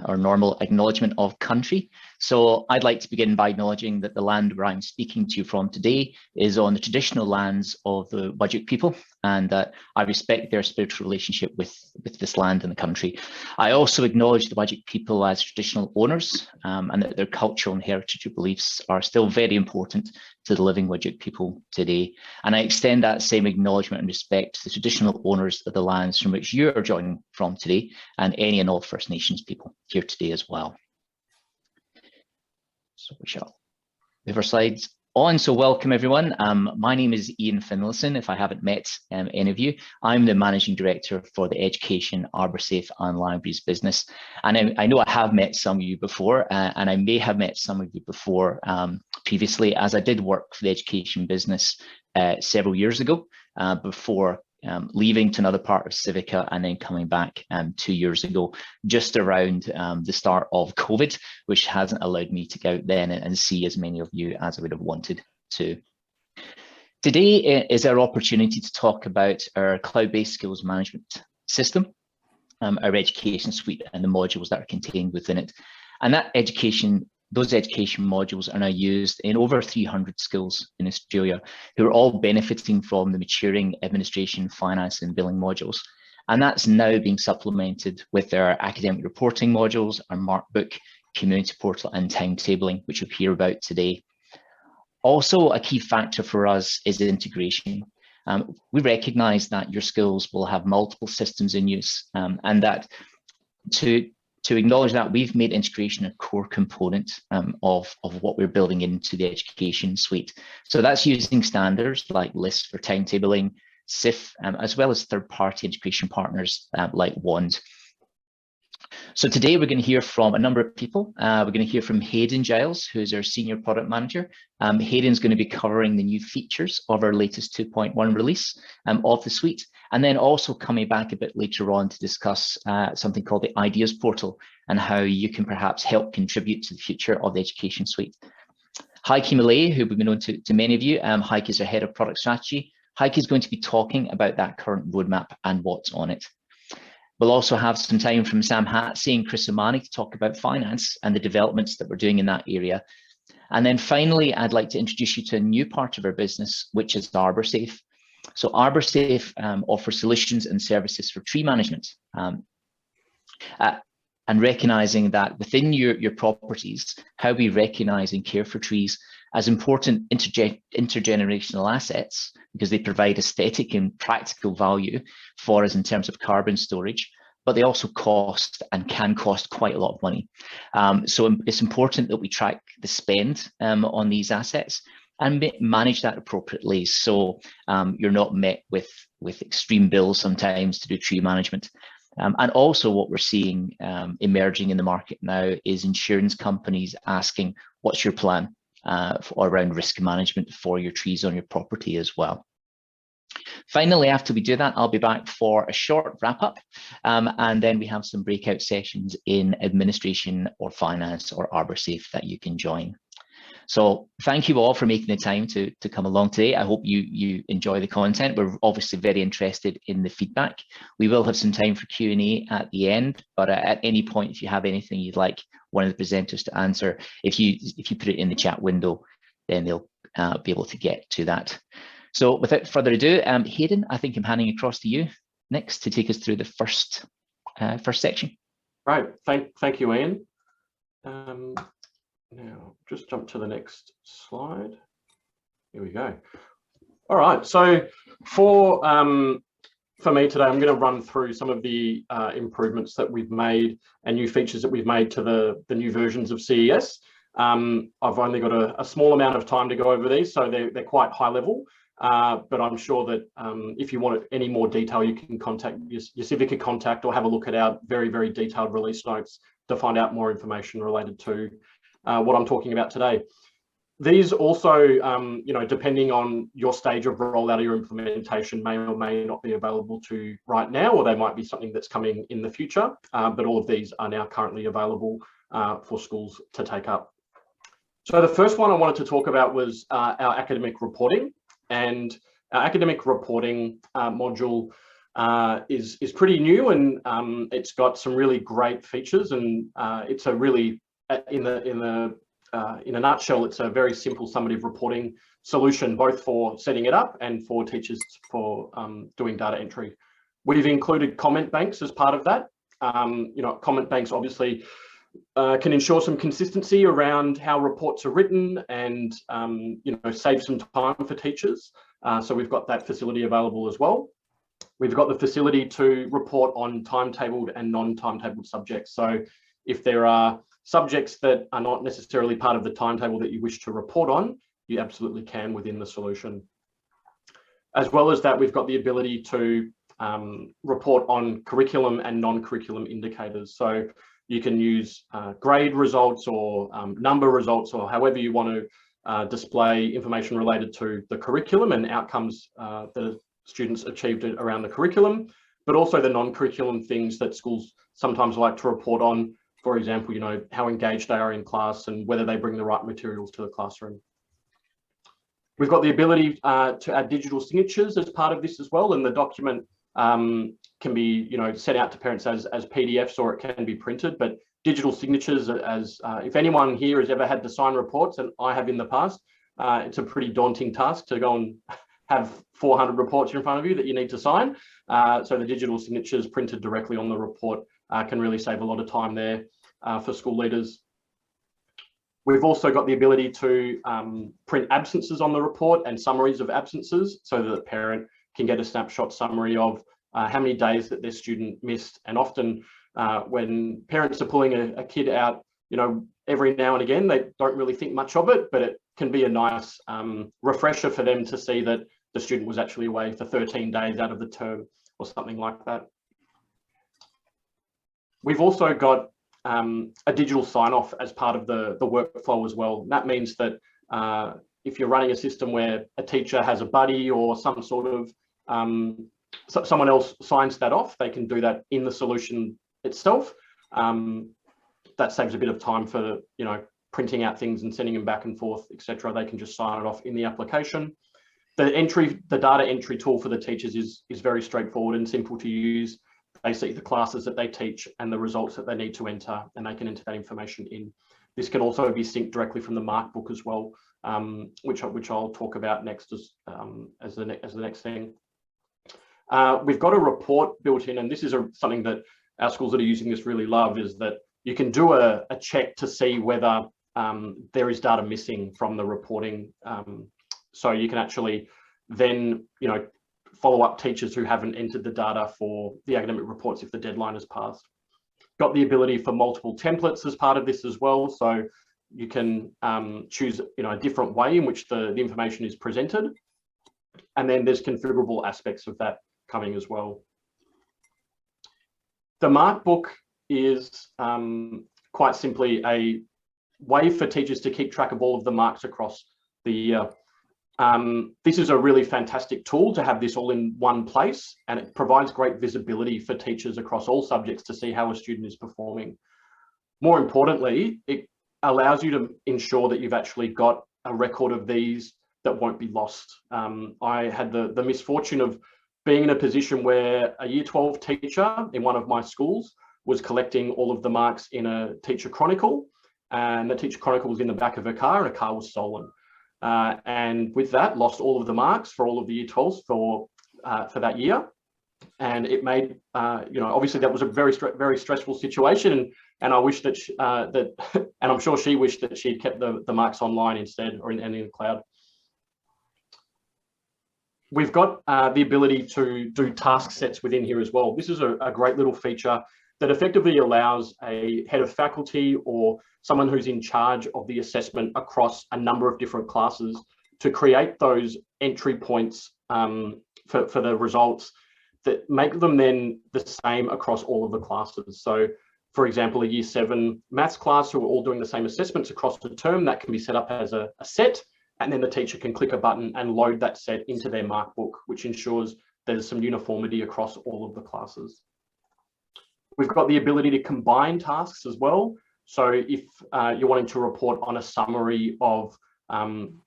or normal acknowledgement of country. So I'd like to begin by acknowledging that the land where I'm speaking to you from today is on the traditional lands of the Whadjuk people, and that I respect their spiritual relationship with this land and the country. I also acknowledge the Whadjuk people as traditional owners, and that their cultural and heritage beliefs are still very important to the living Whadjuk people today. And I extend that same acknowledgement and respect to the traditional owners of the lands from which you are joining from today, and any and all First Nations people here today as well. So we shall move our slides on. So welcome everyone. My name is Ian Finlayson, if I haven't met any of you. I'm the Managing Director for the Education, Arborsafe and Libraries business. And I know I have met some of you before, and I may have met some of you before previously, as I did work for the education business several years ago before leaving to another part of Civica and then coming back 2 years ago, just around the start of COVID, which hasn't allowed me to go out then and see as many of you as I would have wanted to. Today is our opportunity to talk about our cloud-based skills management system, our education suite and the modules that are contained within it. And those education modules are now used in over 300 schools in Australia, who are all benefiting from the maturing administration, finance and billing modules. And that's now being supplemented with our academic reporting modules, our Markbook, community portal and timetabling, which you'll hear about today. Also, a key factor for us is integration. We recognise that your schools will have multiple systems in use, and that to acknowledge that, we've made integration a core component of what we're building into the education suite. So that's using standards like LIST for timetabling, SIF, as well as third-party integration partners like WAND. So today we're going to hear from a number of people. We're going to hear from Hayden Giles, who's our Senior Product Manager. Hayden's going to be covering the new features of our latest 2.1 release of the suite, and then also coming back a bit later on to discuss something called the Ideas Portal and how you can perhaps help contribute to the future of the education suite. Heike Millay, who will be known to many of you, Heike is our Head of Product Strategy. Heike is going to be talking about that current roadmap and what's on it. We'll also have some time from Sam Hatsey and Chris Omani to talk about finance and the developments that we're doing in that area. And then finally, I'd like to introduce you to a new part of our business, which is Arborsafe. So Arborsafe offers solutions and services for tree management. And recognizing that within your properties, how we recognize and care for trees as important intergenerational assets, because they provide aesthetic and practical value for us in terms of carbon storage, but they also cost and can cost quite a lot of money. So it's important that we track the spend on these assets and manage that appropriately, so you're not met with extreme bills sometimes to do tree management. And also what we're seeing emerging in the market now is insurance companies asking, what's your plan around risk management for your trees on your property as well. Finally, after we do that, I'll be back for a short wrap up, and then we have some breakout sessions in administration or finance or Arborsafe that you can join. So thank you all for making the time to come along today. I hope you enjoy the content. We're obviously very interested in the feedback. We will have some time for Q&A at the end, but at any point, if you have anything you'd like one of the presenters to answer, if you put it in the chat window, then they'll be able to get to that. So without further ado, Hayden, I think I'm handing across to you next to take us through the first section. Right, thank you, Ian. Now, just jump to the next slide. Here we go. All right, so for me today, I'm going to run through some of the improvements that we've made and new features that we've made to the new versions of CES. I've only got a small amount of time to go over these, so they're quite high level. But I'm sure that if you want any more detail, you can contact your Civica contact or have a look at our very, very detailed release notes to find out more information related to what I'm talking about today. These also, you know, depending on your stage of rollout or your implementation, may or may not be available to right now, or they might be something that's coming in the future. But all of these are now currently available for schools to take up. So the first one I wanted to talk about was our academic reporting. And our academic reporting module is pretty new, and it's got some really great features, and it's a really, in a nutshell, it's a very simple summative reporting solution, both for setting it up and for teachers for doing data entry. We've included comment banks as part of that. Comment banks obviously can ensure some consistency around how reports are written, and save some time for teachers. So we've got that facility available as well. We've got the facility to report on timetabled and non-timetabled subjects. So if there are subjects that are not necessarily part of the timetable that you wish to report on, you absolutely can within the solution. As well as that, we've got the ability to report on curriculum and non-curriculum indicators. So you can use grade results or number results, or however you want to display information related to the curriculum and outcomes that students achieved around the curriculum, but also the non-curriculum things that schools sometimes like to report on. For example, how engaged they are in class and whether they bring the right materials to the classroom. We've got the ability to add digital signatures as part of this as well, and the document can be sent out to parents as PDFs, or it can be printed. But digital signatures, as if anyone here has ever had to sign reports, and I have in the past, it's a pretty daunting task to go and have 400 reports in front of you that you need to sign. So the digital signatures printed directly on the report can really save a lot of time there for school leaders. We've also got the ability to print absences on the report and summaries of absences, so that the parent can get a snapshot summary of how many days that their student missed. And often when parents are pulling a kid out, every now and again, they don't really think much of it, but it can be a nice refresher for them to see that the student was actually away for 13 days out of the term or something like that. We've also got a digital sign-off as part of the workflow as well. And that means that if you're running a system where a teacher has a buddy or some sort of someone else signs that off, they can do that in the solution itself. That saves a bit of time for printing out things and sending them back and forth, etc. They can just sign it off in the application. The data entry tool for the teachers is very straightforward and simple to use. They see the classes that they teach and the results that they need to enter, and they can enter that information in. This can also be synced directly from the mark book as well, which I'll talk about next as the next thing. We've got a report built in, and this is something that our schools that are using this really love, is that you can do a check to see whether there is data missing from the reporting. So you can actually then, follow up teachers who haven't entered the data for the academic reports if the deadline has passed. Got the ability for multiple templates as part of this as well. So you can choose, a different way in which the information is presented. And then there's configurable aspects of that coming as well. The mark book is quite simply a way for teachers to keep track of all of the marks across the year. This is a really fantastic tool to have this all in one place, and it provides great visibility for teachers across all subjects to see how a student is performing. More importantly, it allows you to ensure that you've actually got a record of these that won't be lost. I had the misfortune of being in a position where a Year 12 teacher in one of my schools was collecting all of the marks in a teacher chronicle, and the teacher chronicle was in the back of her car, and a car was stolen. And with that, lost all of the marks for all of the Year 12s for that year. And it made, obviously that was a very stressful situation. And I wish that, and I'm sure she wished that she'd kept the marks online instead, or in the cloud. We've got the ability to do task sets within here as well. This is a great little feature that effectively allows a head of faculty or someone who's in charge of the assessment across a number of different classes to create those entry points for the results that make them then the same across all of the classes. So, for example, a Year 7 maths class who are all doing the same assessments across the term, that can be set up as a set, and then the teacher can click a button and load that set into their mark book, which ensures there's some uniformity across all of the classes. We've got the ability to combine tasks as well. So if you're wanting to report on a summary of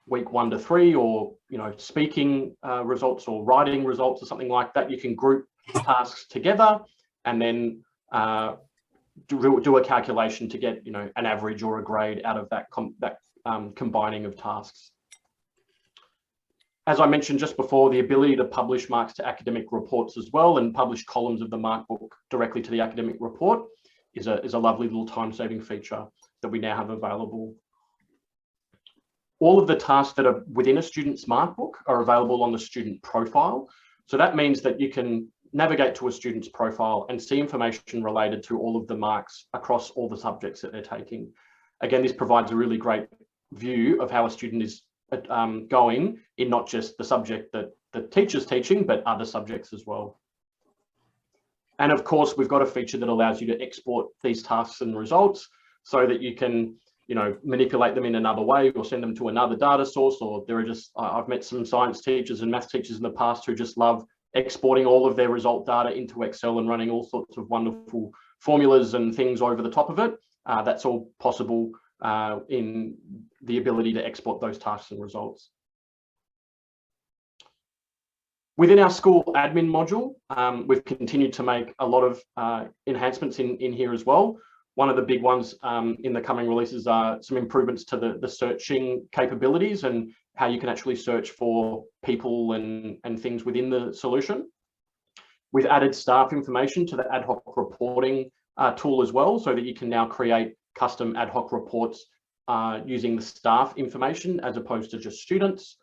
week 1 to 3, or speaking results or writing results or something like that, you can group tasks together and then do a calculation to get, you know, an average or a grade out of that combining of tasks. As I mentioned just before, the ability to publish marks to academic reports as well and publish columns of the mark book directly to the academic report is a lovely little time-saving feature that we now have available. All of the tasks that are within a student's mark book are available on the student profile. So that means that you can navigate to a student's profile and see information related to all of the marks across all the subjects that they're taking. Again, this provides a really great view of how a student is going in not just the subject that the teacher's teaching, but other subjects as well. And of course, we've got a feature that allows you to export these tasks and results so that you can, you know, manipulate them in another way or send them to another data source. Or there are just, I've met some science teachers and math teachers in the past who just love exporting all of their result data into Excel and running all sorts of wonderful formulas and things over the top of it. That's all possible in the ability to export those tasks and results. Within our school admin module, we've continued to make a lot of enhancements in here as well. One of the big ones in the coming releases are some improvements to the searching capabilities and how you can actually search for people and things within the solution. We've added staff information to the ad hoc reporting tool as well, so that you can now create custom ad hoc reports using the staff information as opposed to just students.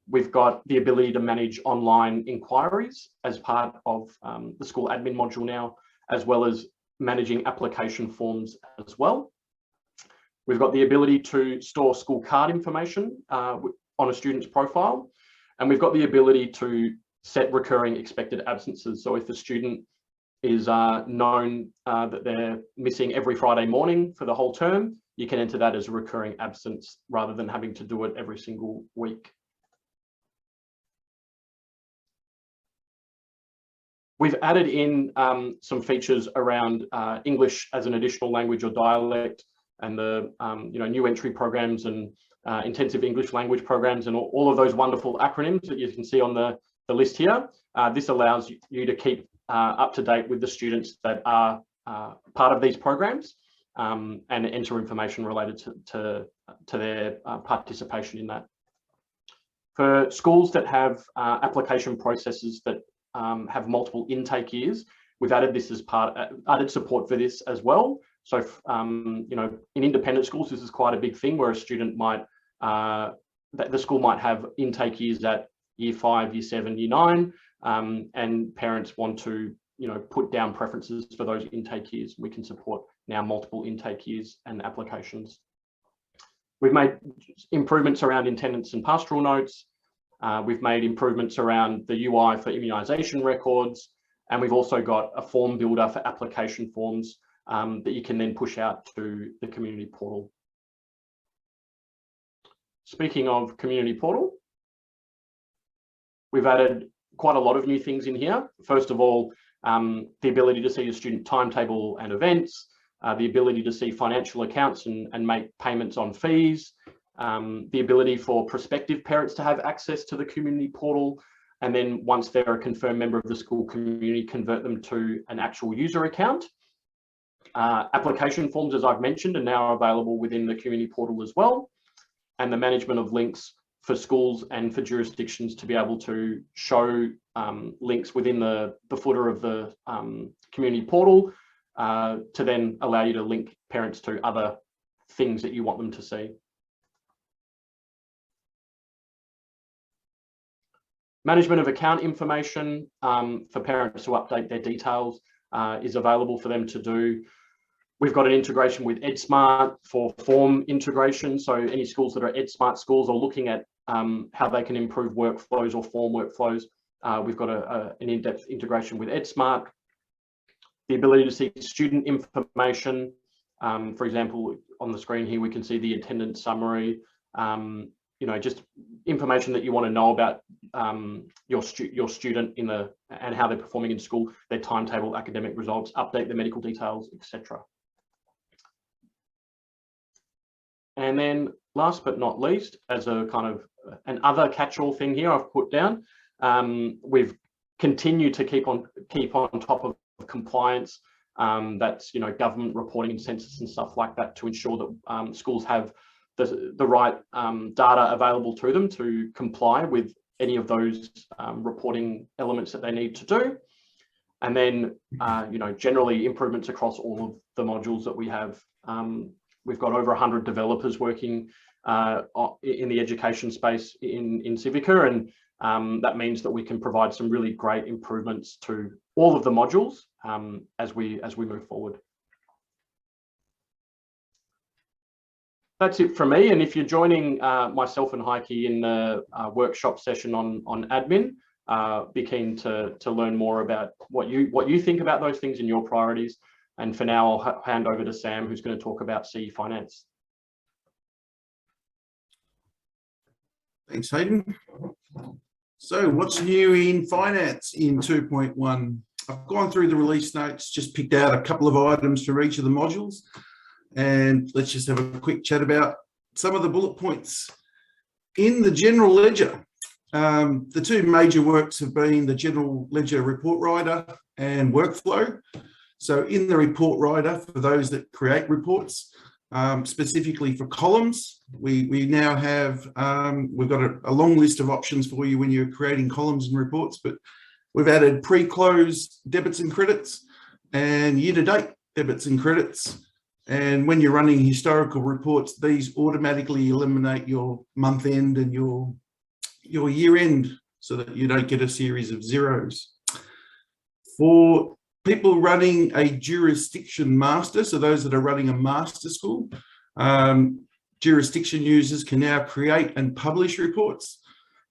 We've got the ability to manage online inquiries as part of the school admin module now, as well as managing application forms as well. We've got the ability to store school card information on a student's profile, and we've got the ability to set recurring expected absences. So if the student is known that they're missing every Friday morning for the whole term, you can enter that as a recurring absence rather than having to do it every single week. We've added in some features around English as an additional language or dialect, and the new entry programs and intensive English language programs, and all of those wonderful acronyms that you can see on the list here. This allows you to keep up to date with the students that are part of these programs and enter information related to their participation in that. For schools that have application processes that have multiple intake years, we've added this as added support for this as well. So, in independent schools, this is quite a big thing where a student might, the school might have intake years at year 5, year 7, year 9, and parents want to, put down preferences for those intake years. We can support now multiple intake years and applications. We've made improvements around attendance and pastoral notes. We've made improvements around the UI for immunisation records, and we've also got a form builder for application forms that you can then push out to the community portal. Speaking of community portal, we've added quite a lot of new things in here. First of all, the ability to see a student timetable and events, the ability to see financial accounts and make payments on fees, the ability for prospective parents to have access to the community portal, and then once they're a confirmed member of the school community, convert them to an actual user account. Application forms, as I've mentioned, are now available within the community portal as well, and the management of links for schools and for jurisdictions to be able to show links within the footer of the community portal to then allow you to link parents to other things that you want them to see. Management of account information for parents to update their details is available for them to do. We've got an integration with EdSmart for form integration. So any schools that are EdSmart schools are looking at how they can improve workflows or form workflows. We've got an in-depth integration with EdSmart. The ability to see student information. For example, on the screen here, we can see the attendance summary. Just information that you want to know about your student and how they're performing in school, their timetable, academic results, update the medical details, etc. And then last but not least, as a kind of an other catch-all thing here I've put down, we've continue to keep on top of compliance. That's, you know, government reporting and census and stuff like that, to ensure that schools have the right data available to them to comply with any of those reporting elements that they need to do. And then, you know, generally improvements across all of the modules that we have. We've got over 100 developers working in the education space in Civica, and that means that we can provide some really great improvements to all of the modules as we move forward. That's it from me. And if you're joining myself and Heike in the workshop session on admin, be keen to learn more about what you think about those things and your priorities. And for now, I'll hand over to Sam, who's going to talk about CE Finance. Thanks, Hayden. So what's new in finance in 2.1? I've gone through the release notes, just picked out a couple of items for each of the modules. And let's just have a quick chat about some of the bullet points. In the general ledger, the two major works have been the general ledger report writer and workflow. So in the report writer, for those that create reports, specifically for columns, we now have, we've got a long list of options for you when you're creating columns and reports, but we've added pre-close debits and credits and year-to-date debits and credits. And when you're running historical reports, these automatically eliminate your month end and your year end, so that you don't get a series of zeros. For people running a jurisdiction master, so those that are running a master school, jurisdiction users can now create and publish reports.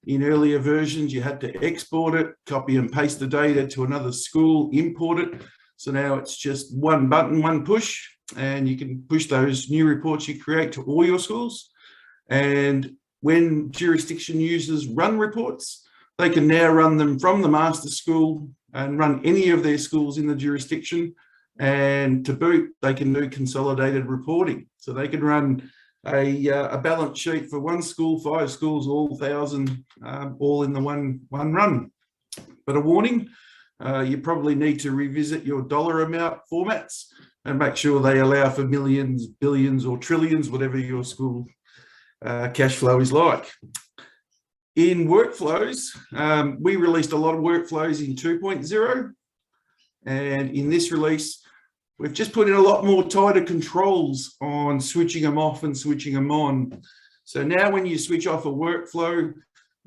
In earlier versions, you had to export it, copy and paste the data to another school, import it. So now it's just one button, one push, and you can push those new reports you create to all your schools. And when jurisdiction users run reports, they can now run them from the master school and run any of their schools in the jurisdiction. And to boot, they can do consolidated reporting. So they can run a balance sheet for one school, 5 schools, all 1,000, all in the one run. But a warning, you probably need to revisit your dollar amount formats and make sure they allow for millions, billions, or trillions, whatever your school cash flow is like. In workflows, we released a lot of workflows in 2.0, and in this release, we've just put in a lot more tighter controls on switching them off and switching them on. So now when you switch off a workflow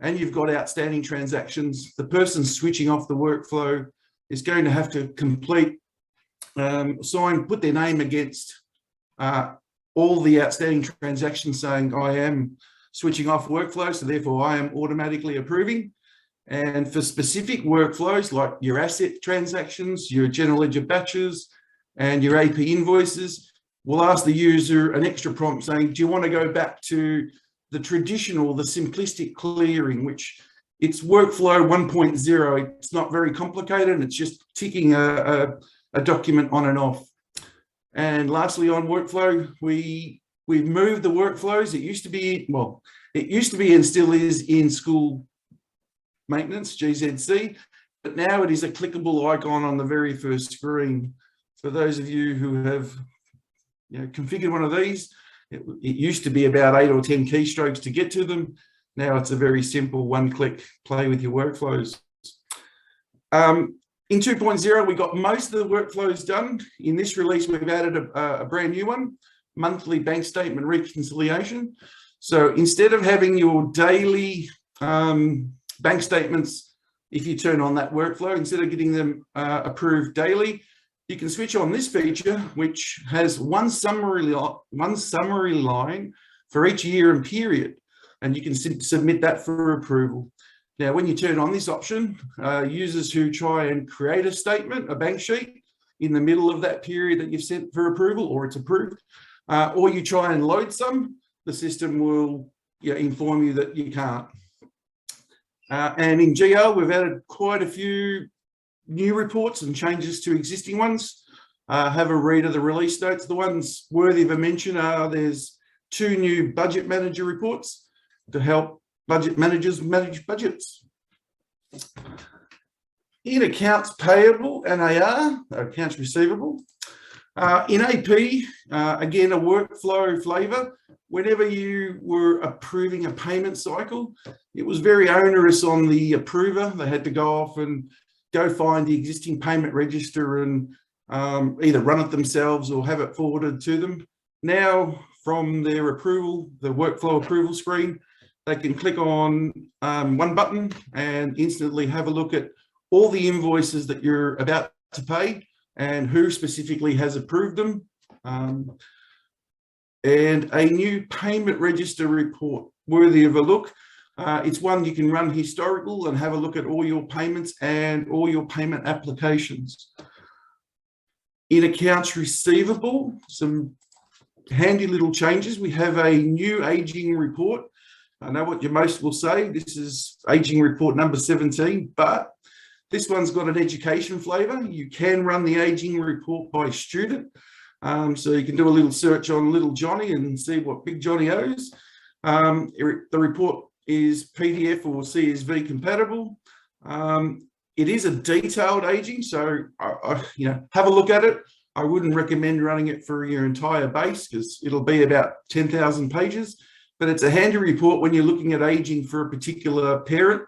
and you've got outstanding transactions, the person switching off the workflow is going to have to complete, put their name against all the outstanding transactions saying, I am switching off workflow, so therefore I am automatically approving. And for specific workflows like your asset transactions, your general ledger batches, and your AP invoices, we'll ask the user an extra prompt saying, do you want to go back to the traditional, the simplistic clearing, which it's workflow 1.0. It's not very complicated. It's just ticking a document on and off. And lastly, on workflow, we've moved the workflows. It used to be, well, it used to be and still is in school maintenance, GZC, but now it is a clickable icon on the very first screen. For those of you who have configured one of these, it used to be about 8 or 10 keystrokes to get to them. Now it's a very simple one-click play with your workflows. In 2.0, we got most of the workflows done. In this release, we've added a brand new one, monthly bank statement reconciliation. So instead of having your daily bank statements, if you turn on that workflow, instead of getting them approved daily, you can switch on this feature, which has one summary line for each year and period, and you can submit that for approval. Now, when you turn on this option, users who try and create a statement, a bank sheet, in the middle of that period that you've sent for approval, or it's approved, or you try and load some, the system will inform you that you can't. And in GL, we've added quite a few new reports and changes to existing ones. Have a read of the release notes. The ones worthy of a mention are there's 2 new budget manager reports to help budget managers manage budgets. In accounts payable and AR, accounts receivable. In AP, again, a workflow flavour. Whenever you were approving a payment cycle, it was very onerous on the approver. They had to go off and go find the existing payment register and either run it themselves or have it forwarded to them. Now, from their approval, the workflow approval screen, they can click on one button and instantly have a look at all the invoices that you're about to pay and who specifically has approved them. And a new payment register report worthy of a look. It's one you can run historical and have a look at all your payments and all your payment applications. In accounts receivable, some handy little changes. We have a new aging report. I know what you most will say, this is aging report number 17, but this one's got an education flavour. You can run the aging report by student. So you can do a little search on little Johnny and see what big Johnny owes. The report is PDF or CSV compatible. It is a detailed aging, so have a look at it. I wouldn't recommend running it for your entire base because it'll be about 10,000 pages, but it's a handy report when you're looking at aging for a particular parent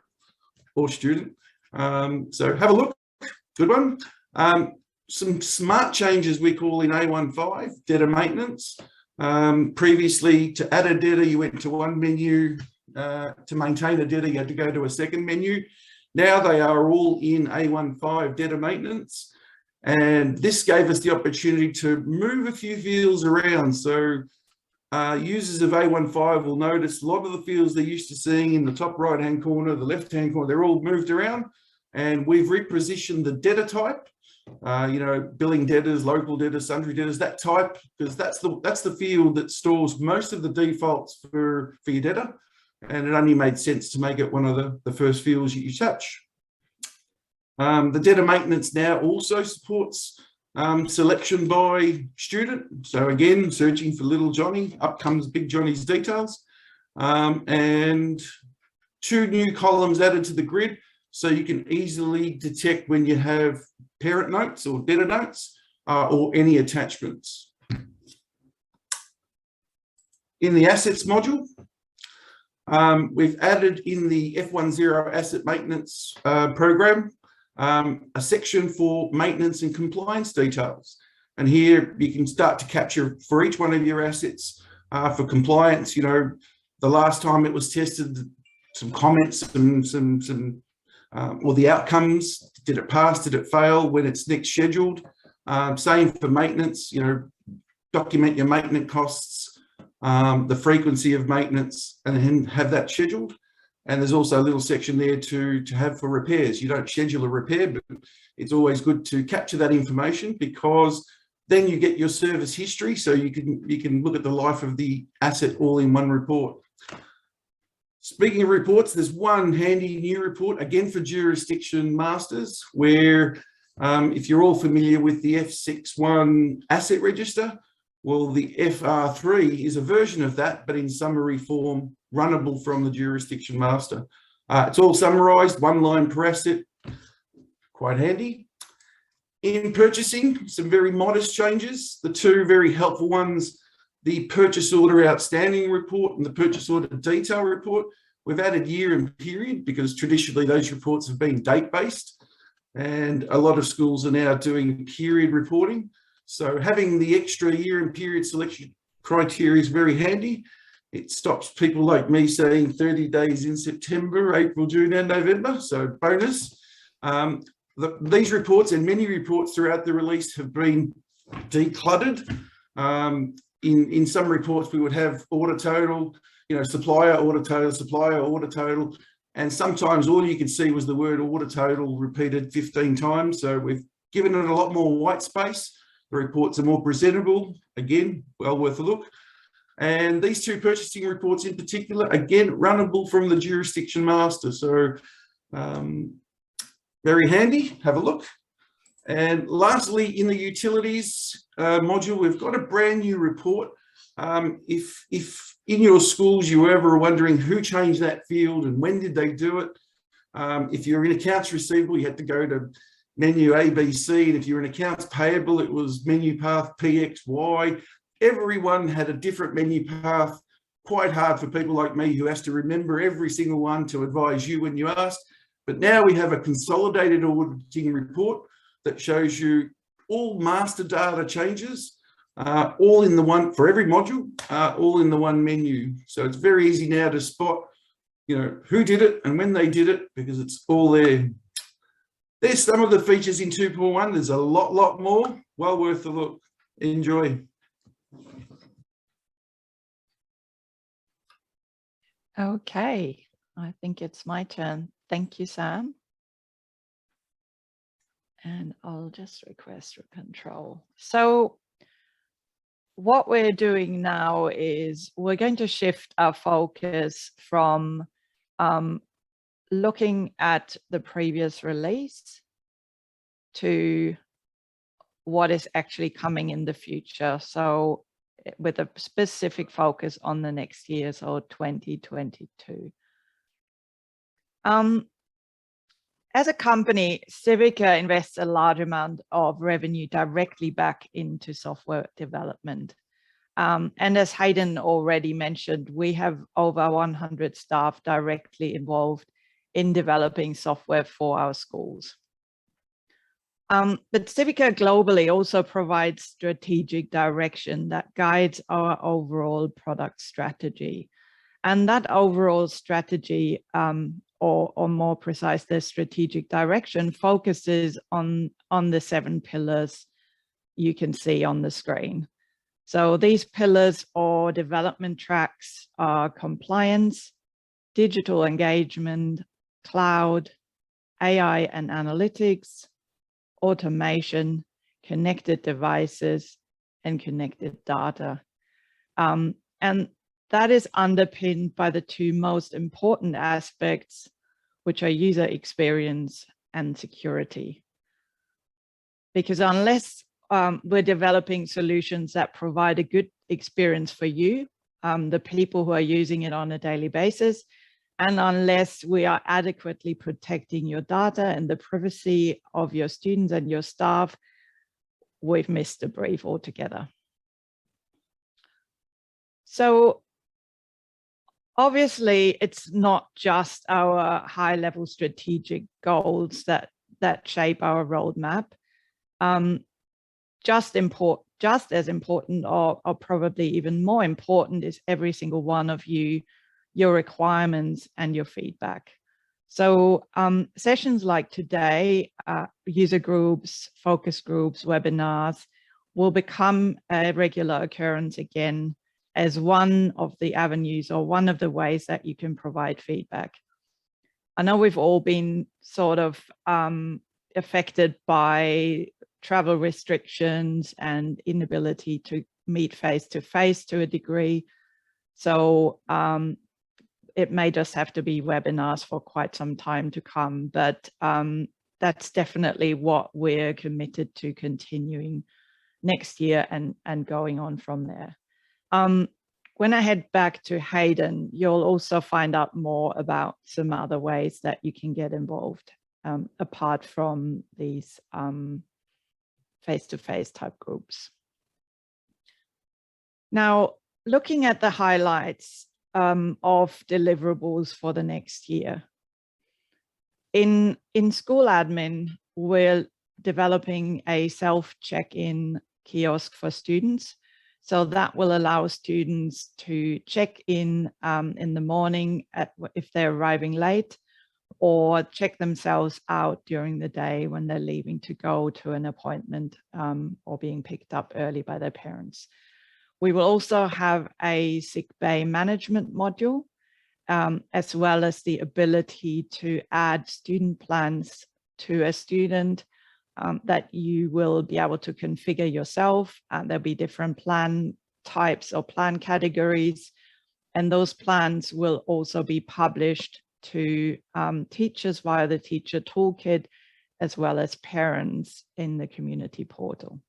or student. So have a look, good one. Some smart changes we call in A15, debtor maintenance. Previously, to add a debtor, you went to one menu. To maintain a debtor, you had to go to a second menu. Now they are all in A15 debtor maintenance. And this gave us the opportunity to move a few fields around. So users of A15 will notice a lot of the fields they're used to seeing in the top right-hand corner, the left-hand corner, they're all moved around. And we've repositioned the debtor type, billing debtors, local debtors, sundry debtors, that type, because that's the field that stores most of the defaults for your debtor. And it only made sense to make it one of the first fields you touch. The debtor maintenance now also supports selection by student. So again, searching for little Johnny, up comes big Johnny's details. And 2 new columns added to the grid, so you can easily detect when you have parent notes or debtor notes or any attachments. In the assets module, we've added in the F10 asset maintenance program a section for maintenance and compliance details. And here you can start to capture for each one of your assets for compliance. The last time it was tested, some comments, or the outcomes, did it pass, did it fail, when it's next scheduled. Same for maintenance, document your maintenance costs, the frequency of maintenance, and then have that scheduled. And there's also a little section there to have for repairs. You don't schedule a repair, but it's always good to capture that information because then you get your service history, so you can look at the life of the asset all in one report. Speaking of reports, there's one handy new report, again for jurisdiction masters, where if you're all familiar with the F61 asset register, well, the FR3 is a version of that, but in summary form, runnable from the jurisdiction master. It's all summarized, 1 line per asset, quite handy. In purchasing, some very modest changes. The 2 very helpful ones, the purchase order outstanding report and the purchase order detail report. We've added year and period because traditionally those reports have been date-based, and a lot of schools are now doing period reporting. So having the extra year and period selection criteria is very handy. It stops people like me saying 30 days in September, April, June and November, so bonus. These reports and many reports throughout the release have been decluttered. In some reports, we would have order total, supplier order total, and sometimes all you could see was the word order total repeated 15 times. So we've given it a lot more white space. The reports are more presentable, again, well worth a look. And these 2 purchasing reports in particular, again, runnable from the jurisdiction master. So very handy, have a look. And lastly, in the utilities module, we've got a brand new report. If in your schools you were ever wondering who changed that field and when did they do it, If you're in accounts receivable, you had to go to menu A, B, C. And if you're in accounts payable, it was menu path P, X, Y. Everyone had a different menu path. Quite hard for people like me who has to remember every single one to advise you when you ask. But now we have a consolidated auditing report that shows you all master data changes, all in the one, for every module, all in the one menu. So it's very easy now to spot, you know, who did it and when they did it, because it's all there. There's some of the features in 2.1. There's a lot more. Well worth a look. Enjoy. Okay, I think it's my turn. Thank you, Sam. And I'll just request control. So what we're doing now is we're going to shift our focus from looking at the previous release to what is actually coming in the future. So with a specific focus on the next year, so 2022. As a company, Civica invests a large amount of revenue directly back into software development. And as Hayden already mentioned, we have over 100 staff directly involved in developing software for our schools. But Civica globally also provides strategic direction that guides our overall product strategy. And that overall strategy, or more precise, the strategic direction, focuses on the 7 pillars you can see on the screen. So these pillars or development tracks are compliance, digital engagement, cloud, AI and analytics, automation, connected devices, and connected data. And that is underpinned by the 2 most important aspects, which are user experience and security. Because unless we're developing solutions that provide a good experience for you, the people who are using it on a daily basis, and unless we are adequately protecting your data and the privacy of your students and your staff, we've missed the brief altogether. So obviously, it's not just our high-level strategic goals that shape our roadmap. Just as important, or probably even more important, is every single one of you, your requirements and your feedback. So sessions like today, user groups, focus groups, webinars, will become a regular occurrence again as one of the avenues or one of the ways that you can provide feedback. I know we've all been sort of affected by travel restrictions and inability to meet face-to-face to a degree. So it may just have to be webinars for quite some time to come, but that's definitely what we're committed to continuing next year and going on from there. When I head back to Hayden, you'll also find out more about some other ways that you can get involved apart from these face-to-face type groups. Now, looking at the highlights of deliverables for the next year. In school admin, we're developing a self-check-in kiosk for students. So that will allow students to check in the morning if they're arriving late, or check themselves out during the day when they're leaving to go to an appointment or being picked up early by their parents. We will also have a sick bay management module, as well as the ability to add student plans to a student that you will be able to configure yourself. And there'll be different plan types or plan categories. And those plans will also be published to teachers via the teacher toolkit, as well as parents in the community portal.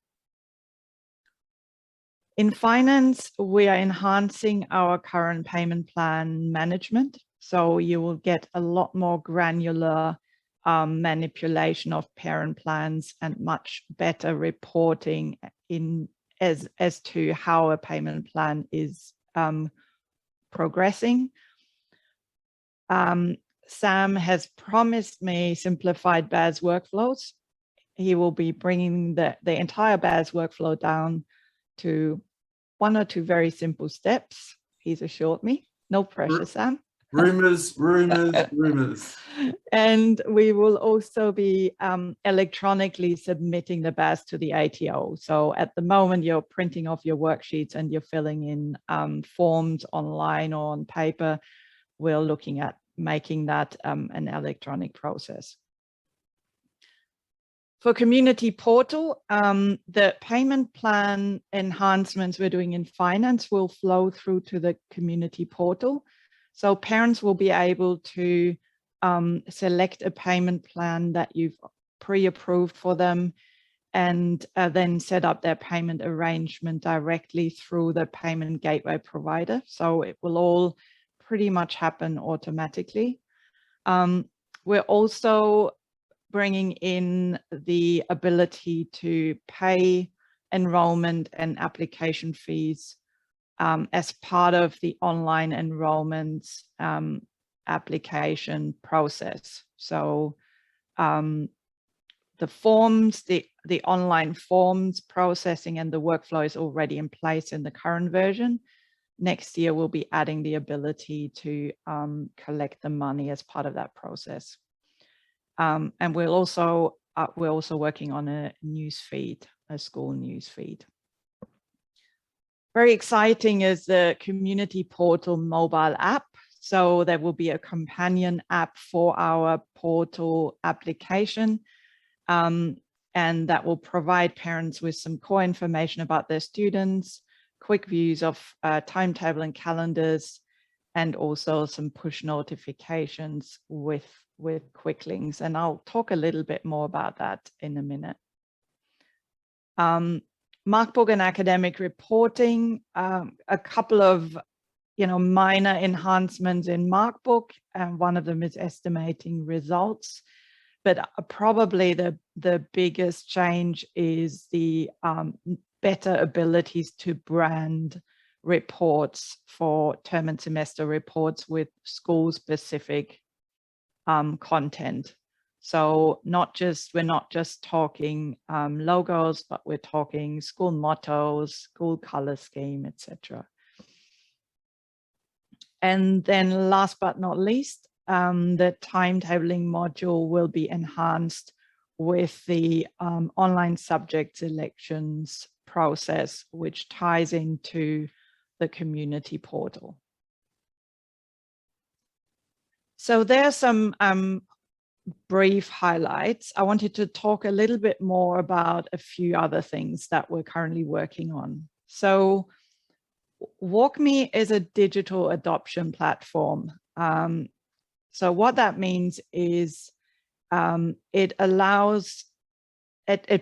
In finance, we are enhancing our current payment plan management. So you will get a lot more granular manipulation of parent plans and much better reporting as to how a payment plan is progressing. Sam has promised me simplified BAS workflows. He will be bringing the entire BAS workflow down to 1 or 2 very simple steps. He's assured me. No pressure, Sam. Rumors. And we will also be electronically submitting the BAS to the ATO. So at the moment, you're printing off your worksheets and you're filling in forms online or on paper. We're looking at making that an electronic process. For community portal, the payment plan enhancements we're doing in finance will flow through to the community portal. So parents will be able to select a payment plan that you've pre-approved for them and then set up their payment arrangement directly through the payment gateway provider. So it will all pretty much happen automatically. We're also bringing in the ability to pay enrollment and application fees as part of the online enrollment application process. So the forms, the online forms processing and the workflow is already in place in the current version. Next year, we'll be adding the ability to collect the money as part of that process. And we're also working on a news feed, a school news feed. Very exciting is the community portal mobile app. So there will be a companion app for our portal application. And that will provide parents with some core information about their students, quick views of timetable and calendars, and also some push notifications with quick links. And I'll talk a little bit more about that in a minute. Markbook and academic reporting, a couple of minor enhancements in Markbook, and one of them is estimating results. But probably the biggest change is the better abilities to brand reports for term and semester reports with school-specific content. So we're not just talking logos, but we're talking school mottos, school color scheme, etc. And then last but not least, the timetabling module will be enhanced with the online subject selections process, which ties into the community portal. So there's some brief highlights. I wanted to talk a little bit more about a few other things that we're currently working on. So WalkMe is a digital adoption platform. So what that means is it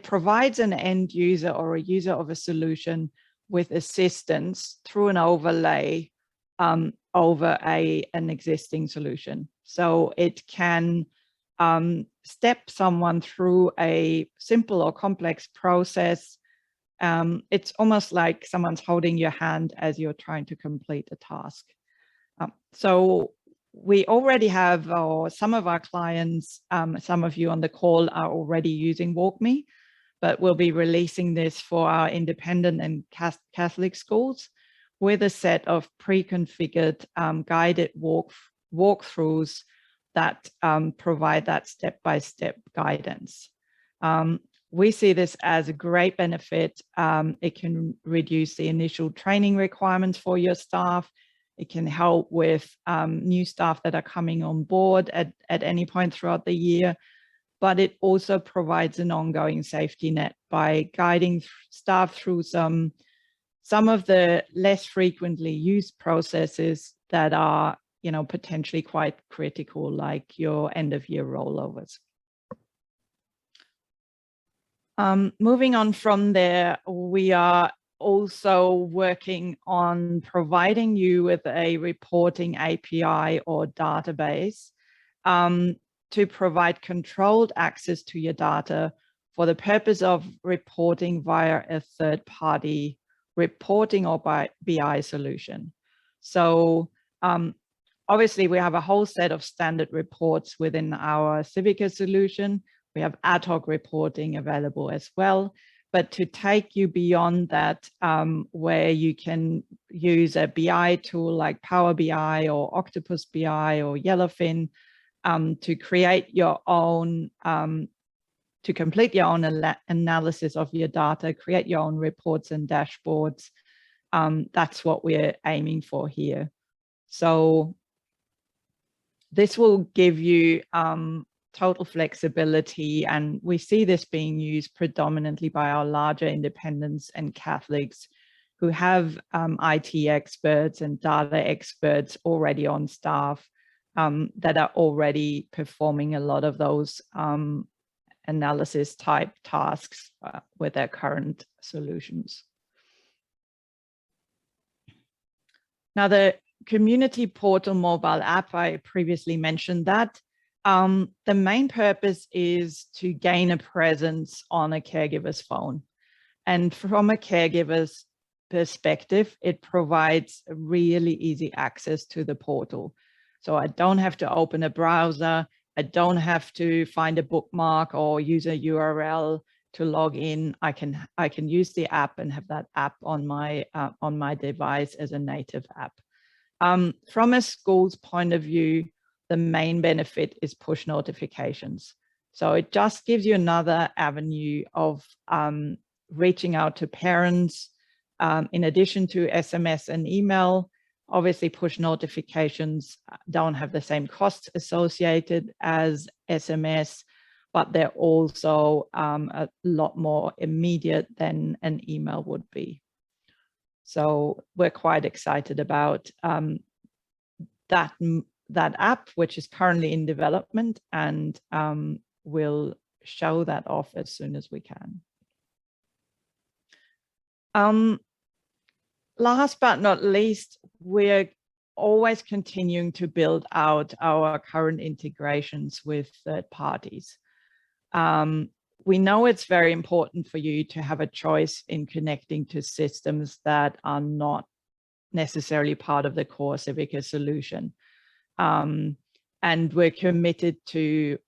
provides an end user or a user of a solution with assistance through an overlay over an existing solution. So it can step someone through a simple or complex process. It's almost like someone's holding your hand as you're trying to complete a task. So we already have, or some of our clients, some of you on the call are already using WalkMe, but we'll be releasing this for our independent and Catholic schools with a set of pre-configured guided walkthroughs that provide that step-by-step guidance. We see this as a great benefit. It can reduce the initial training requirements for your staff. It can help with new staff that are coming on board at any point throughout the year, but it also provides an ongoing safety net by guiding staff through some of the less frequently used processes that are potentially quite critical, like your end of year rollovers. Moving on from there, we are also working on providing you with a reporting API or database to provide controlled access to your data for the purpose of reporting via a third-party reporting or BI solution. So obviously, we have a whole set of standard reports within our Civica solution. We have ad hoc reporting available as well. But to take you beyond that, where you can use a BI tool like Power BI or Octopus BI or Yellowfin to create your own, to complete your own analysis of your data, create your own reports and dashboards. That's what we're aiming for here. So this will give you total flexibility, and we see this being used predominantly by our larger independents and Catholics who have IT experts and data experts already on staff that are already performing a lot of those analysis type tasks with their current solutions. Now, the community portal mobile app, I previously mentioned that. The main purpose is to gain a presence on a caregiver's phone. And from a caregiver's perspective, it provides really easy access to the portal. So I don't have to open a browser. I don't have to find a bookmark or use a URL to log in. I can use the app and have that app on my device as a native app. From a school's point of view, the main benefit is push notifications. So it just gives you another avenue of reaching out to parents. In addition to SMS and email, obviously push notifications don't have the same costs associated as SMS, but they're also a lot more immediate than an email would be. So we're quite excited about that app, which is currently in development, and we'll show that off as soon as we can. Last but not least, we're always continuing to build out our current integrations with third parties. We know it's very important for you to have a choice in connecting to systems that are not necessarily part of the core Civica solution. And we're committed to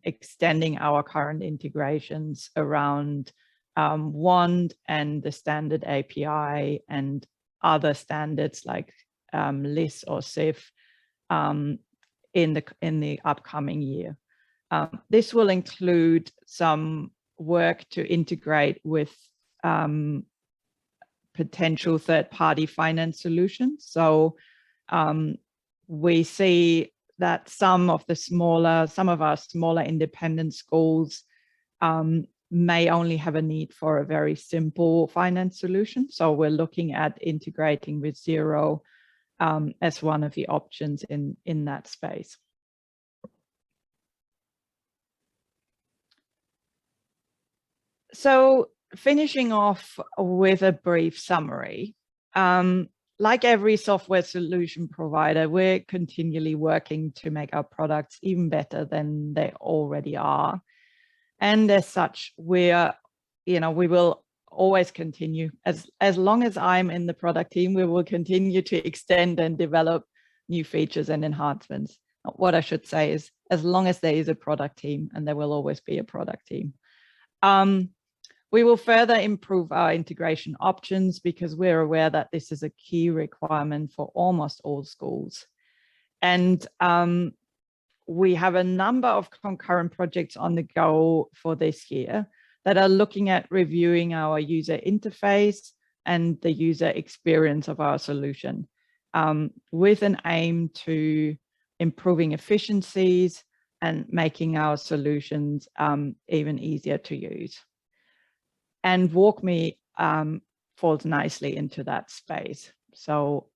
extending our current integrations around WAND and the standard API and other standards like LIS or CIF in the upcoming year. This will include some work to integrate with potential third-party finance solutions. So we see that some of our smaller independent schools may only have a need for a very simple finance solution. So we're looking at integrating with Xero as one of the options in that space. So finishing off with a brief summary, like every software solution provider, we're continually working to make our products even better than they already are. And as such, we will always continue, as long as I'm in the product team, we will continue to extend and develop new features and enhancements. What I should say is, as long as there is a product team, and there will always be a product team. We will further improve our integration options because we're aware that this is a key requirement for almost all schools. And we have a number of concurrent projects on the go for this year that are looking at reviewing our user interface and the user experience of our solution with an aim to improving efficiencies and making our solutions even easier to use. And WalkMe falls nicely into that space. So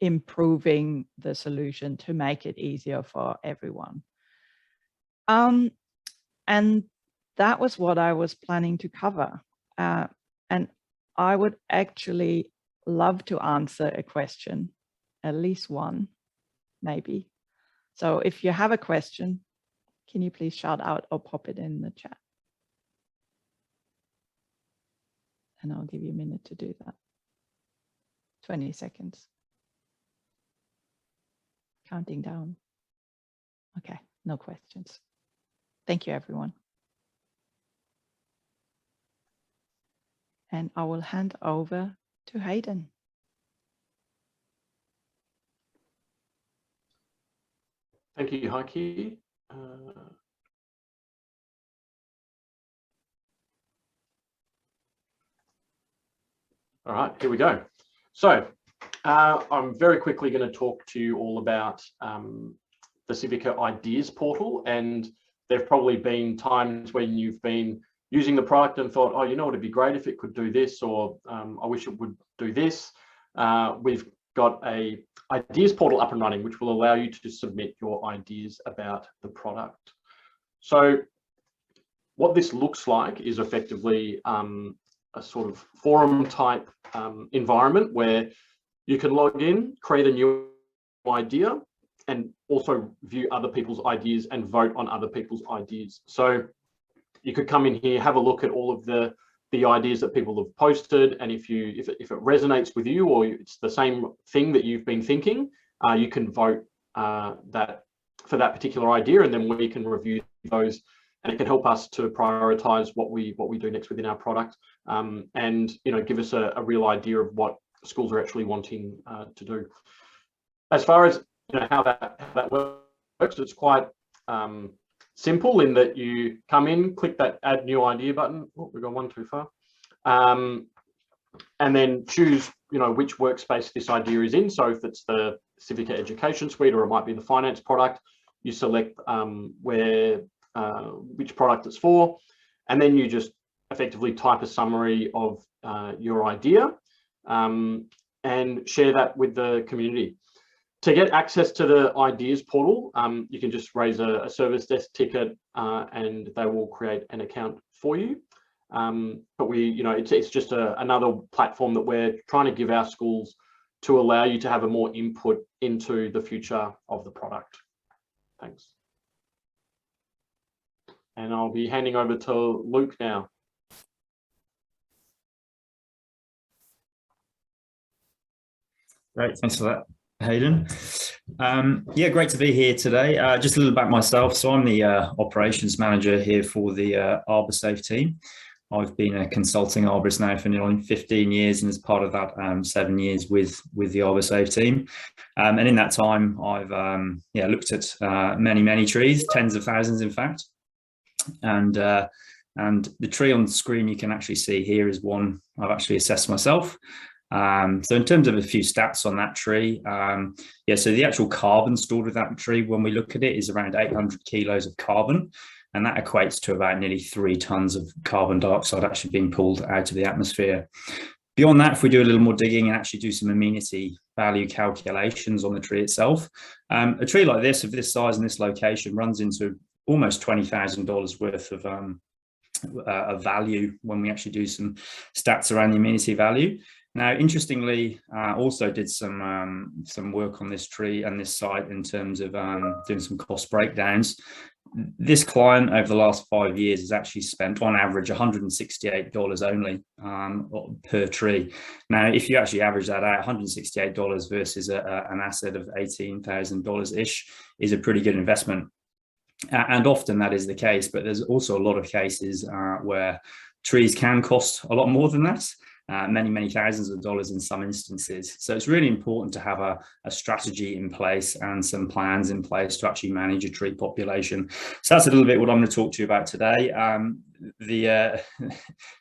improving the solution to make it easier for everyone. And that was what I was planning to cover. And I would actually love to answer a question, at least one, maybe. So if you have a question, can you please shout out or pop it in the chat? And I'll give you a minute to do that. 20 seconds. Counting down. Okay, no questions. Thank you, everyone. And I will hand over to Hayden. Thank you, Heike. All right, here we go. So I'm very quickly going to talk to you all about the Civica Ideas portal, and there've probably been times when you've been using the product and thought, oh, you know, it'd be great if it could do this, or I wish it would do this. We've got a ideas portal up and running, which will allow you to submit your ideas about the product. So what this looks like is effectively a sort of forum type environment where you can log in, create a new idea, and also view other people's ideas and vote on other people's ideas. So you could come in here, have a look at all of the ideas that people have posted, and if it resonates with you, or it's the same thing that you've been thinking, you can vote for that particular idea, and then we can review those, and it can help us to prioritize what we do next within our product, and give us a real idea of what schools are actually wanting to do. As far as how that works, it's quite simple in that you come in, click that add new idea button. Oh, we've gone one too far. And then choose which workspace this idea is in. So if it's the Civica Education Suite, or it might be the finance product, you select which product it's for, and then you just effectively type a summary of your idea and share that with the community. To get access to the ideas portal, you can just raise a service desk ticket and they will create an account for you. But it's just another platform that we're trying to give our schools to allow you to have a more input into the future of the product. Thanks. And I'll be handing over to Luke now. Great, thanks for that, Hayden. Yeah, great to be here today. Just a little about myself. So I'm the operations manager here for the ArborSafe team. I've been a consulting arborist now for nearly 15 years, and as part of that, 7 years with the ArborSafe team. And in that time, I've looked at many trees, tens of thousands, in fact. And the tree on the screen you can actually see here is one I've actually assessed myself. So in terms of a few stats on that tree, so the actual carbon stored with that tree, when we look at it, is around 800 kilos of carbon, and that equates to about nearly 3 tons of carbon dioxide actually being pulled out of the atmosphere. Beyond that, if we do a little more digging and actually do some amenity value calculations on the tree itself, a tree like this, of this size and this location, runs into almost $20,000 worth of value when we actually do some stats around the amenity value. Now, interestingly, also did some work on this tree and this site in terms of doing some cost breakdowns. This client over the last 5 years has actually spent on average $168 only per tree. Now, if you actually average that out, $168 versus an asset of $18,000-ish is a pretty good investment. And often that is the case, but there's also a lot of cases where trees can cost a lot more than that. Many thousands of dollars in some instances. So it's really important to have a strategy in place and some plans in place to actually manage a tree population. So that's a little bit what I'm going to talk to you about today. The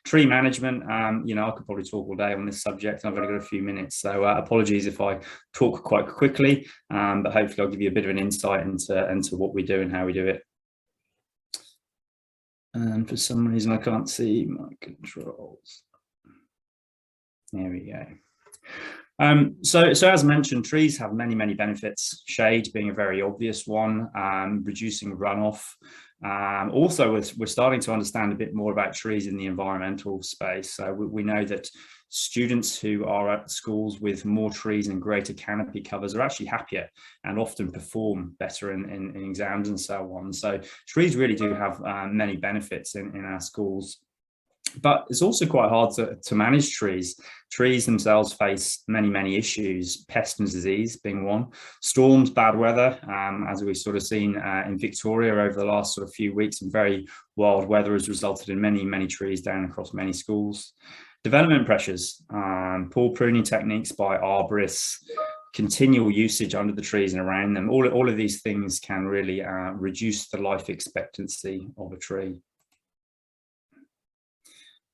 tree management, I could probably talk all day on this subject, and I've only got a few minutes. So apologies if I talk quite quickly, but hopefully I'll give you a bit of an insight into what we do and how we do it. And for some reason, I can't see my controls. There we go. So as mentioned, trees have many benefits. Shade being a very obvious one, reducing runoff. Also, we're starting to understand a bit more about trees in the environmental space. So we know that students who are at schools with more trees and greater canopy covers are actually happier and often perform better in exams and so on. So trees really do have many benefits in our schools. But it's also quite hard to manage trees. Trees themselves face many issues, pest and disease being one, storms, bad weather, as we've sort of seen in Victoria over the last sort of few weeks, and very wild weather has resulted in many trees down across many schools. Development pressures, poor pruning techniques by arborists, continual usage under the trees and around them, all of these things can really reduce the life expectancy of a tree.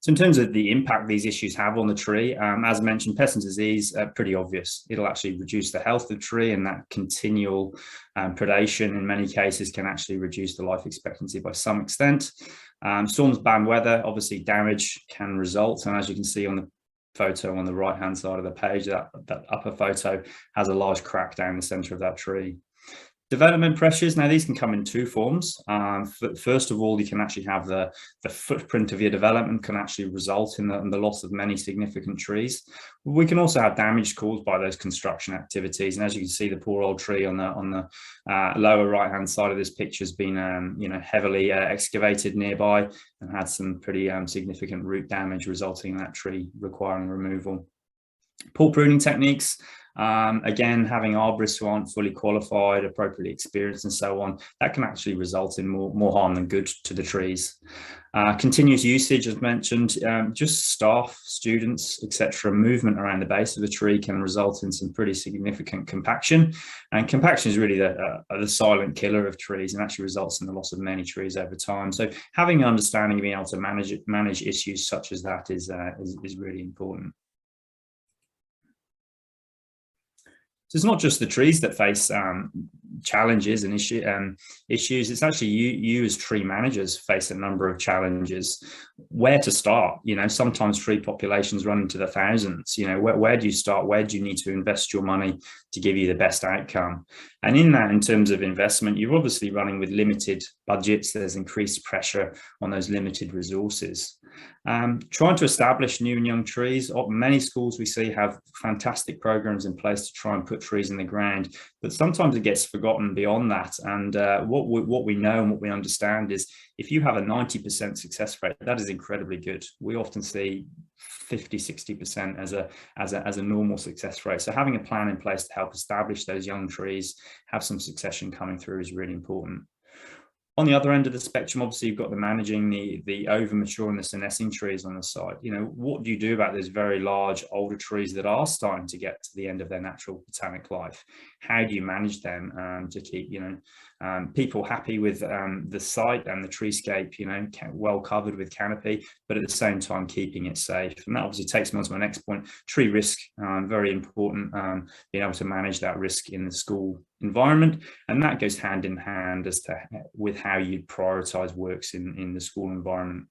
So in terms of the impact these issues have on the tree, as mentioned, pest and disease are pretty obvious. It'll actually reduce the health of the tree, and that continual predation in many cases can actually reduce the life expectancy by some extent. Storms, bad weather, obviously damage can result. And as you can see on the photo on the right hand side of the page, that upper photo has a large crack down the center of that tree. Development pressures, now these can come in two forms. First of all, you can actually have the footprint of your development can actually result in the loss of many significant trees. We can also have damage caused by those construction activities. And as you can see, the poor old tree on the lower right hand side of this picture has been heavily excavated nearby and had some pretty significant root damage, resulting in that tree requiring removal. Poor pruning techniques. Again, having arborists who aren't fully qualified, appropriately experienced and so on, that can actually result in more harm than good to the trees. Continuous usage, as mentioned, just staff, students, etc. Movement around the base of the tree can result in some pretty significant compaction. And compaction is really the silent killer of trees and actually results in the loss of many trees over time. So having an understanding of being able to manage issues such as that is really important. So it's not just the trees that face challenges and issues. It's actually you as tree managers face a number of challenges. Where to start? Sometimes tree populations run into the thousands. Where do you start? Where do you need to invest your money to give you the best outcome? And in that, in terms of investment, you're obviously running with limited budgets. There's increased pressure on those limited resources. Trying to establish new and young trees. Many schools we see have fantastic programs in place to try and put trees in the ground, but sometimes it gets forgotten beyond that. And what we know and what we understand is if you have a 90% success rate, that is incredibly good. We often see 50–60% as a normal success rate. So having a plan in place to help establish those young trees, have some succession coming through, is really important. On the other end of the spectrum, obviously, you've got the managing the over mature and the senescing trees on the side. What do you do about those very large older trees that are starting to get to the end of their natural botanic life? How do you manage them to keep people happy with the site and the treescape, well covered with canopy, but at the same time keeping it safe? And that obviously takes me on to my next point. Tree risk, very important, being able to manage that risk in the school environment, and that goes hand in hand with how you prioritize works in the school environment.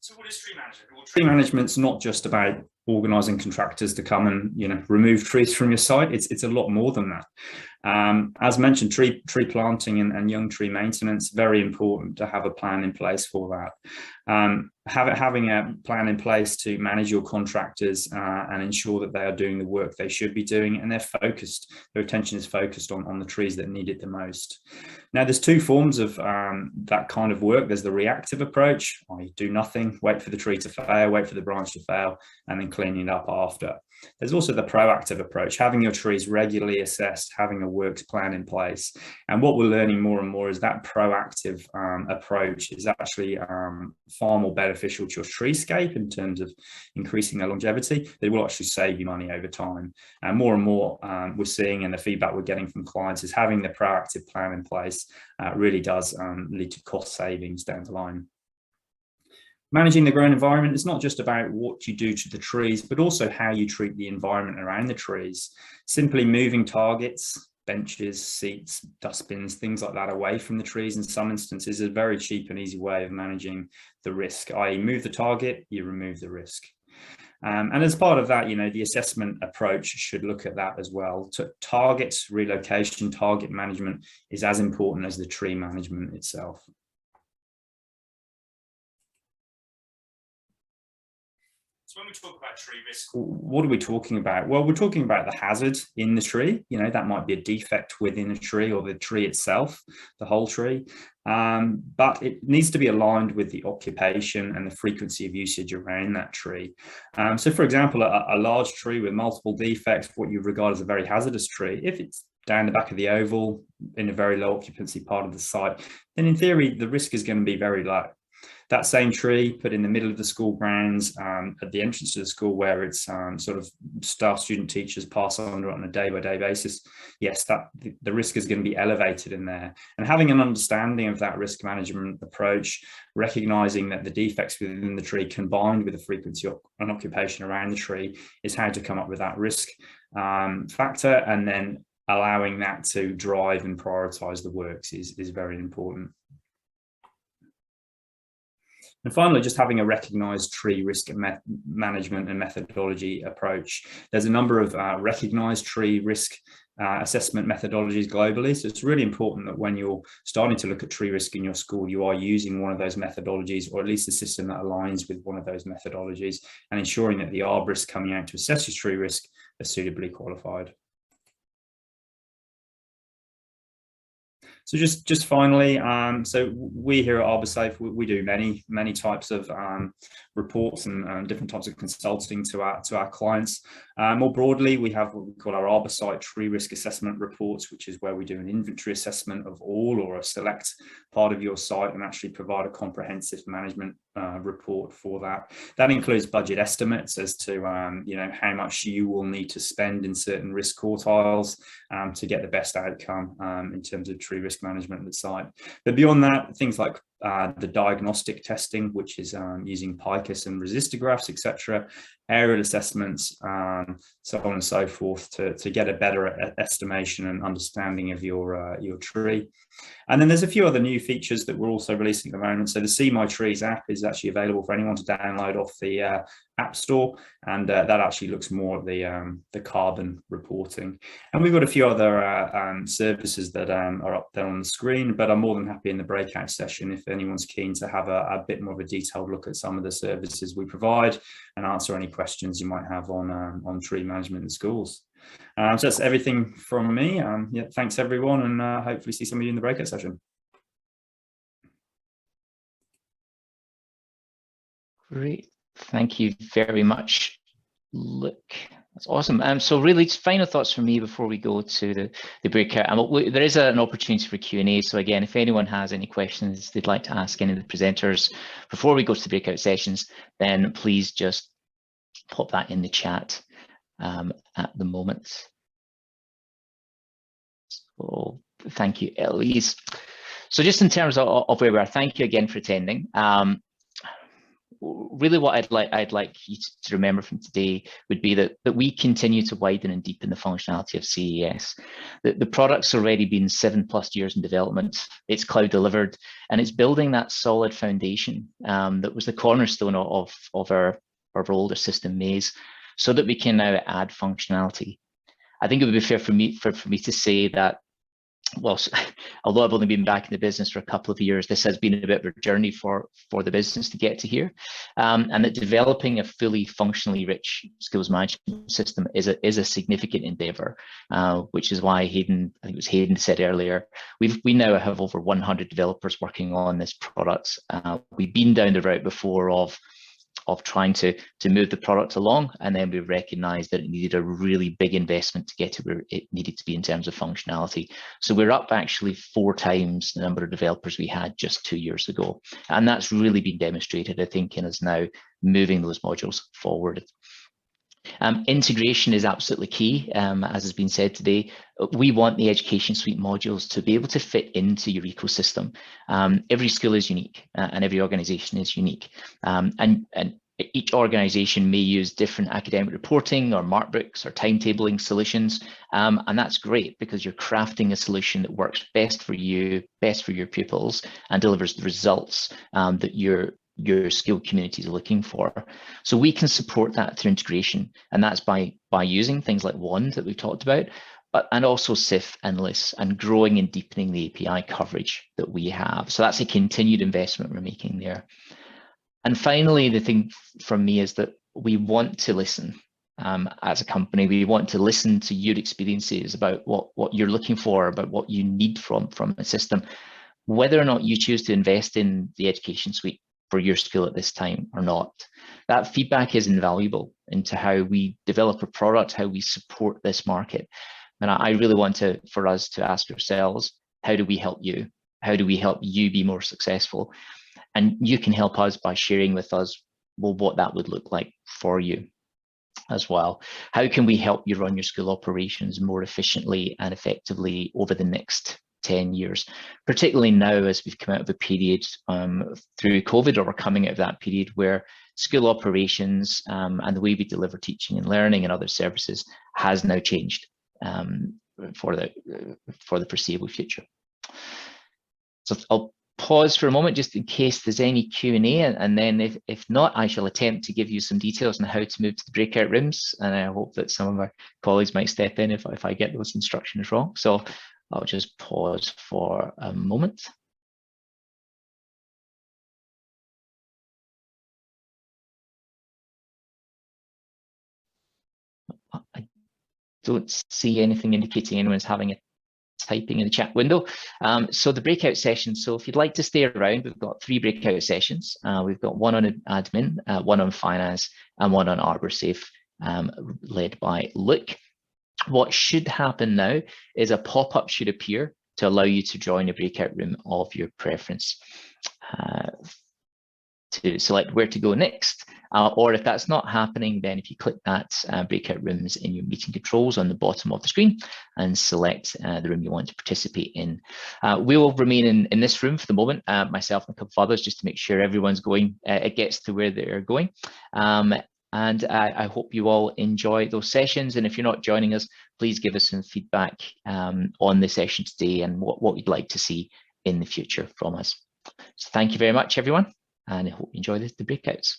So what is tree management? Well, tree management's not just about organising contractors to come and remove trees from your site. It's a lot more than that. As mentioned, tree planting and young tree maintenance, very important to have a plan in place for that. Having a plan in place to manage your contractors and ensure that they are doing the work they should be doing, and their attention is focused on the trees that need it the most. Now, there's two forms of that kind of work. There's the reactive approach. I do nothing, wait for the tree to fail, wait for the branch to fail, and then cleaning it up after. There's also the proactive approach, having your trees regularly assessed, having a works plan in place. And what we're learning more and more is that proactive approach is actually far more beneficial to your treescape in terms of increasing their longevity. They will actually save you money over time. And more we're seeing, and the feedback we're getting from clients is having the proactive plan in place really does lead to cost savings down the line. Managing the grown environment is not just about what you do to the trees, but also how you treat the environment around the trees. Simply moving targets, benches, seats, dustbins, things like that away from the trees in some instances is a very cheap and easy way of managing the risk, i.e. move the target, you remove the risk. And as part of that, the assessment approach should look at that as well. Target relocation, target management is as important as the tree management itself. So when we talk about tree risk, what are we talking about? Well, we're talking about the hazard in the tree. That might be a defect within a tree or the tree itself, the whole tree. But it needs to be aligned with the occupation and the frequency of usage around that tree. So for example, a large tree with multiple defects, what you regard as a very hazardous tree, if it's down the back of the oval in a very low occupancy part of the site, then in theory, the risk is going to be very low. That same tree put in the middle of the school grounds at the entrance to the school where it's sort of staff, student, teachers pass under it on a day-by-day basis. Yes, the risk is going to be elevated in there. And having an understanding of that risk management approach, recognizing that the defects within the tree combined with the frequency and occupation around the tree is how to come up with that risk factor, and then allowing that to drive and prioritize the works is very important. And finally, just having a recognized tree risk management and methodology approach. There's a number of recognized tree risk assessment methodologies globally. So it's really important that when you're starting to look at tree risk in your school, you are using one of those methodologies, or at least a system that aligns with one of those methodologies, and ensuring that the arborists coming out to assess your tree risk are suitably qualified. So just finally, so we here at ArborSafe, we do many types of reports and different types of consulting to our clients. More broadly, we have what we call our ArborSite tree risk assessment reports, which is where we do an inventory assessment of all or a select part of your site and actually provide a comprehensive management report for that. That includes budget estimates as to how much you will need to spend in certain risk quartiles to get the best outcome in terms of tree risk management of the site. But beyond that, things like the diagnostic testing, which is using picus and resistographs, etc., aerial assessments, so on and so forth, to get a better estimation and understanding of your tree. And then there's a few other new features that we're also releasing at the moment. So the See My Trees app is actually available for anyone to download off the App Store, and that actually looks more at the carbon reporting. And we've got a few other services that are up there on the screen, but I'm more than happy in the breakout session if anyone's keen to have a bit more of a detailed look at some of the services we provide and answer any questions you might have on tree management in schools. So that's everything from me. Yeah, thanks everyone, and hopefully see some of you in the breakout session. Great, thank you very much. Look, that's awesome. So really, final thoughts from me before we go to the breakout. There is an opportunity for Q&A. So again, if anyone has any questions they'd like to ask any of the presenters before we go to the breakout sessions, then please just pop that in the chat at the moment. So thank you, Eloise. So just in terms of where we are, thank you again for attending. Really what I'd like you to remember from today would be that we continue to widen and deepen the functionality of CES. The product's already been 7+ years in development, it's cloud delivered, and it's building that solid foundation that was the cornerstone of our older system maze, so that we can now add functionality. I think it would be fair for me to say that, well, although I've only been back in the business for a couple of years, this has been a bit of a journey for the business to get to here, and that developing a fully functionally rich skills management system is a significant endeavor, which is why Hayden, I think it was Hayden said earlier, we now have over 100 developers working on this product. We've been down the route before of trying to move the product along, and then we recognized that it needed a really big investment to get to where it needed to be in terms of functionality. So we're up actually 4 times the number of developers we had just 2 years ago. And that's really been demonstrated, I think, in us now moving those modules forward. Integration is absolutely key, as has been said today. We want the education suite modules to be able to fit into your ecosystem. Every school is unique, and every organization is unique. And each organization may use different academic reporting or markbooks or timetabling solutions. And that's great because you're crafting a solution that works best for you, best for your pupils, and delivers the results that your skilled community is looking for. So we can support that through integration, and that's by using things like Wand that we've talked about, and also SIF and LIS, and growing and deepening the API coverage that we have. So that's a continued investment we're making there. And finally, the thing from me is that we want to listen. As a company, we want to listen to your experiences about what you're looking for, about what you need from a system, whether or not you choose to invest in the education suite for your school at this time or not. That feedback is invaluable into how we develop a product, how we support this market. And I really want for us to ask ourselves, how do we help you? How do we help you be more successful? And you can help us by sharing with us, well, what that would look like for you as well. How can we help you run your school operations more efficiently and effectively over the next 10 years, particularly now as we've come out of a period through COVID, or we're coming out of that period where school operations and the way we deliver teaching and learning and other services has now changed for the foreseeable future. So I'll pause for a moment just in case there's any Q&A, and then if not, I shall attempt to give you some details on how to move to the breakout rooms, and I hope that some of our colleagues might step in if I get those instructions wrong. So I'll just pause for a moment. I don't see anything indicating anyone's having a typing in the chat window. So the breakout sessions, so if you'd like to stay around, we've got 3 breakout sessions. We've got one on admin, one on finance, and one on ArborSafe, led by Luke. What should happen now is a pop-up should appear to allow you to join a breakout room of your preference, to select where to go next. Or if that's not happening, then if you click that breakout rooms in your meeting controls on the bottom of the screen and select the room you want to participate in. We will remain in this room for the moment, myself and a couple of others, just to make sure everyone's going, it gets to where they're going. And I hope you all enjoy those sessions. And if you're not joining us, please give us some feedback on the session today and what you'd like to see in the future from us. So thank you very much, everyone, and I hope you enjoy the breakouts.